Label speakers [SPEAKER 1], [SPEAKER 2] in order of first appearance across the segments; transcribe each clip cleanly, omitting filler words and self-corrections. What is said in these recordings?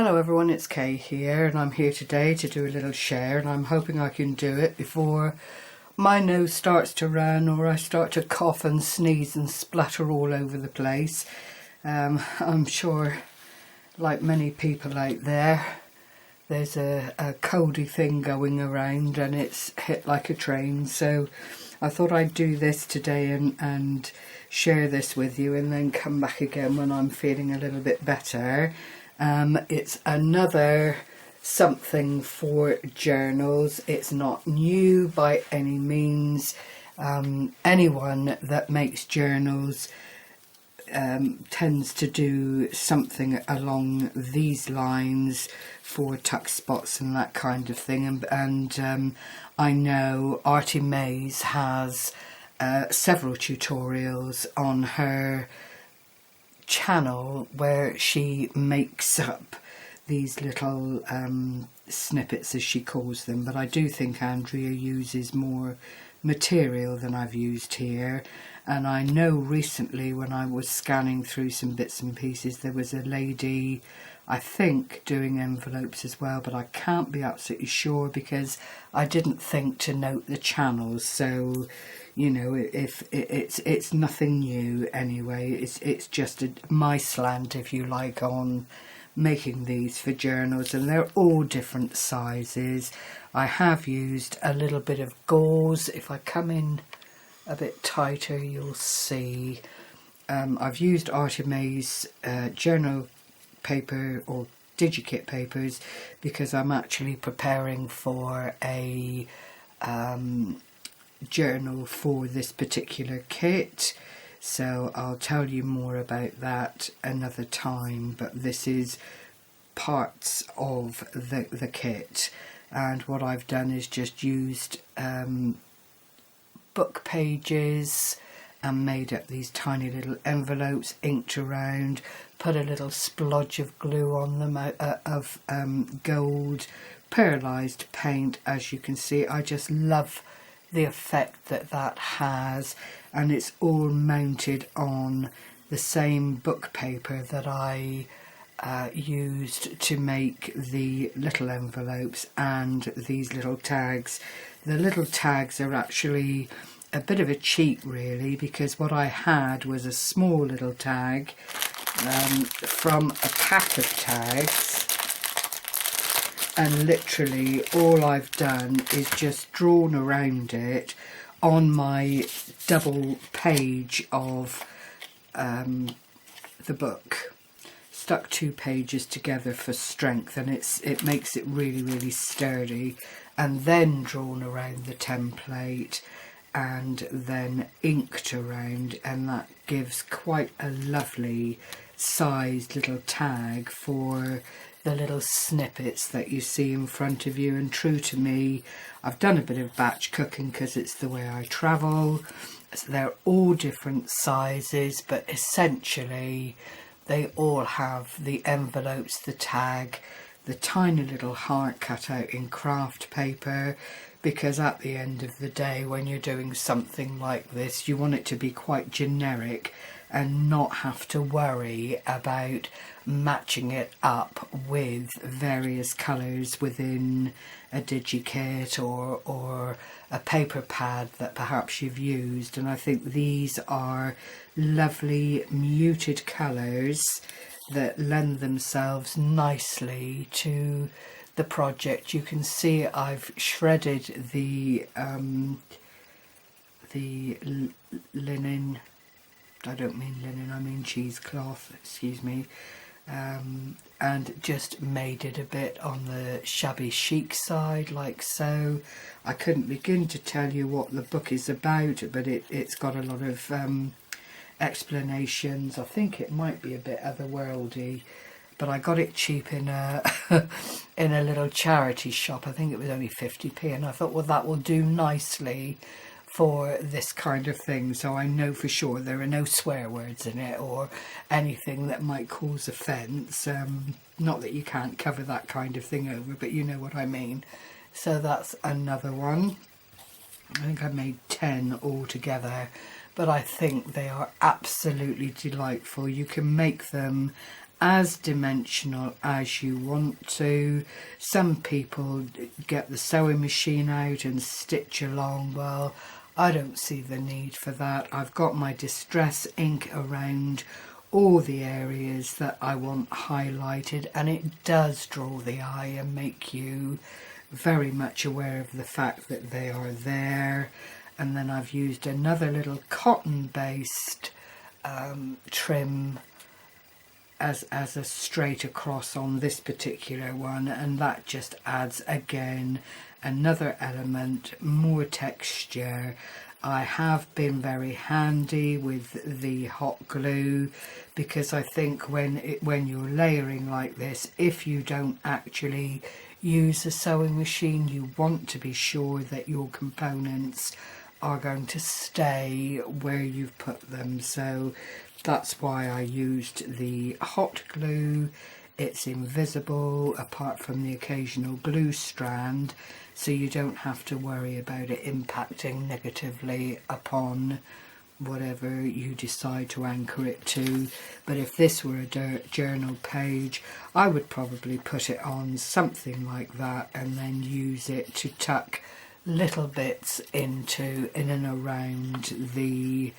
[SPEAKER 1] Hello everyone, it's Kay here, and I'm here today to do a little share, and I'm hoping I can do it before my nose starts to run or I start to cough and sneeze and splatter all over the place. I'm sure, like many people out there, there's a coldy thing going around and it's hit like a train, so I thought I'd do this today and share this with you and then come back again when I'm feeling a little bit better. It's another something for journals. It's not new by any means. Anyone that makes journals tends to do something along these lines for tuck spots and that kind of thing, and I know Artie Mays has several tutorials on her channel where she makes up these little snippets, as she calls them, but I do think Andrea uses more material than I've used here. And I know recently when I was scanning through some bits and pieces, there was a lady, I think, doing envelopes as well, but I can't be absolutely sure because I didn't think to note the channels. So, you know, if it's nothing new anyway. It's just my slant, if you like, on making these for journals, and they're all different sizes. I have used a little bit of gauze. If I come in a bit tighter, you'll see I've used Artie Mays journal paper or DigiKit papers because I'm actually preparing for a journal for this particular kit, so I'll tell you more about that another time, but this is parts of the kit. And what I've done is just used book pages and made up these tiny little envelopes, inked around, put a little splodge of glue on them of gold pearlized paint. As you can see, I just love the effect that has, and it's all mounted on the same book paper that I used to make the little envelopes and these little tags. The little tags are actually a bit of a cheat really, because what I had was a small little tag from a pack of tags, and literally all I've done is just drawn around it on my double page of the book. Stuck 2 pages together for strength, and it makes it really sturdy, and then drawn around the template and then inked around, and that gives quite a lovely sized little tag for the little snippets that you see in front of you. And true to me, I've done a bit of batch cooking because it's the way I travel. So they're all different sizes, but essentially they all have the envelopes, the tag, the tiny little heart cut out in craft paper, because at the end of the day, when you're doing something like this, you want it to be quite generic and not have to worry about matching it up with various colours within a DigiKit or a paper pad that perhaps you've used. And I think these are lovely muted colours that lend themselves nicely to the project. You can see I've shredded the linen. I don't mean linen, I mean cheesecloth, excuse me, and just made it a bit on the shabby chic side, like so. I couldn't begin to tell you what the book is about, but it's got a lot of explanations. I think it might be a bit otherworldly, but I got it cheap in a in a little charity shop. I think it was only 50p, and I thought, well, that will do nicely for this kind of thing, so I know for sure there are no swear words in it or anything that might cause offence. Not that you can't cover that kind of thing over, but you know what I mean. So that's another one. I think I made 10 altogether, but I think they are absolutely delightful. You can make them as dimensional as you want to. Some people get the sewing machine out and stitch along. Well, I don't see the need for that. I've got my distress ink around all the areas that I want highlighted, and it does draw the eye and make you very much aware of the fact that they are there. And then I've used another little cotton based trim as a straight across on this particular one, and that just adds again another element, more texture. I have been very handy with the hot glue, because I think when you're layering like this, if you don't actually use a sewing machine, you want to be sure that your components are going to stay where you've put them. So that's why I used the hot glue. It's invisible apart from the occasional glue strand, so you don't have to worry about it impacting negatively upon whatever you decide to anchor it to. But if this were a journal page, I would probably put it on something like that and then use it to tuck little bits in and around the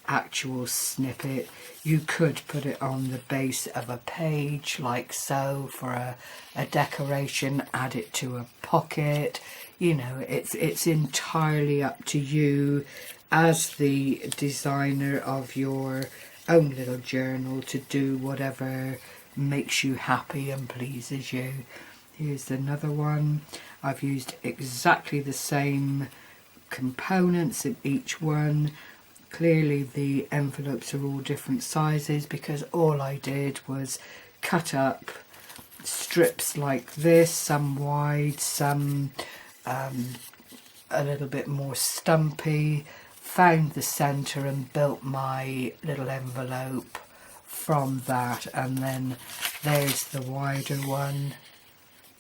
[SPEAKER 1] actual snippet. You could put it on the base of a page like so for a decoration, add it to a pocket. You know, it's entirely up to you as the designer of your own little journal to do whatever makes you happy and pleases you. Here's another one. I've used exactly the same components in each one. Clearly the envelopes are all different sizes because all I did was cut up strips like this, some wide, some a little bit more stumpy, found the centre and built my little envelope from that, and then there's the wider one,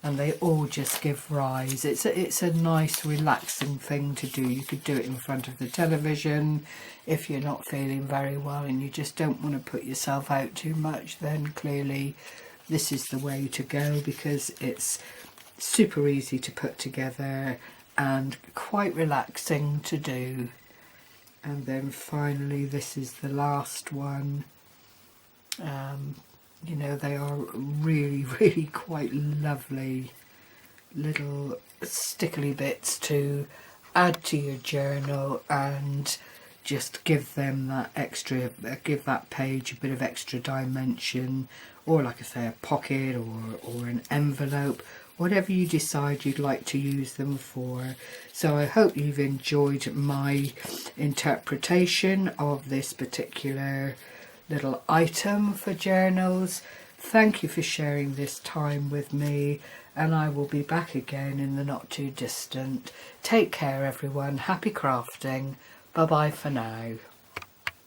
[SPEAKER 1] and they all just give rise. It's a nice relaxing thing to do. You could do it in front of the television if you're not feeling very well and you just don't want to put yourself out too much. Then clearly this is the way to go, because it's super easy to put together and quite relaxing to do. And then finally this is the last one. You know, they are really, really quite lovely little stickly bits to add to your journal and just give them that extra, give that page a bit of extra dimension, or like I say, a pocket or an envelope, whatever you decide you'd like to use them for. So I hope you've enjoyed my interpretation of this particular little item for journals. Thank you for sharing this time with me, and I will be back again in the not too distant. Take care everyone, happy crafting, bye bye for now.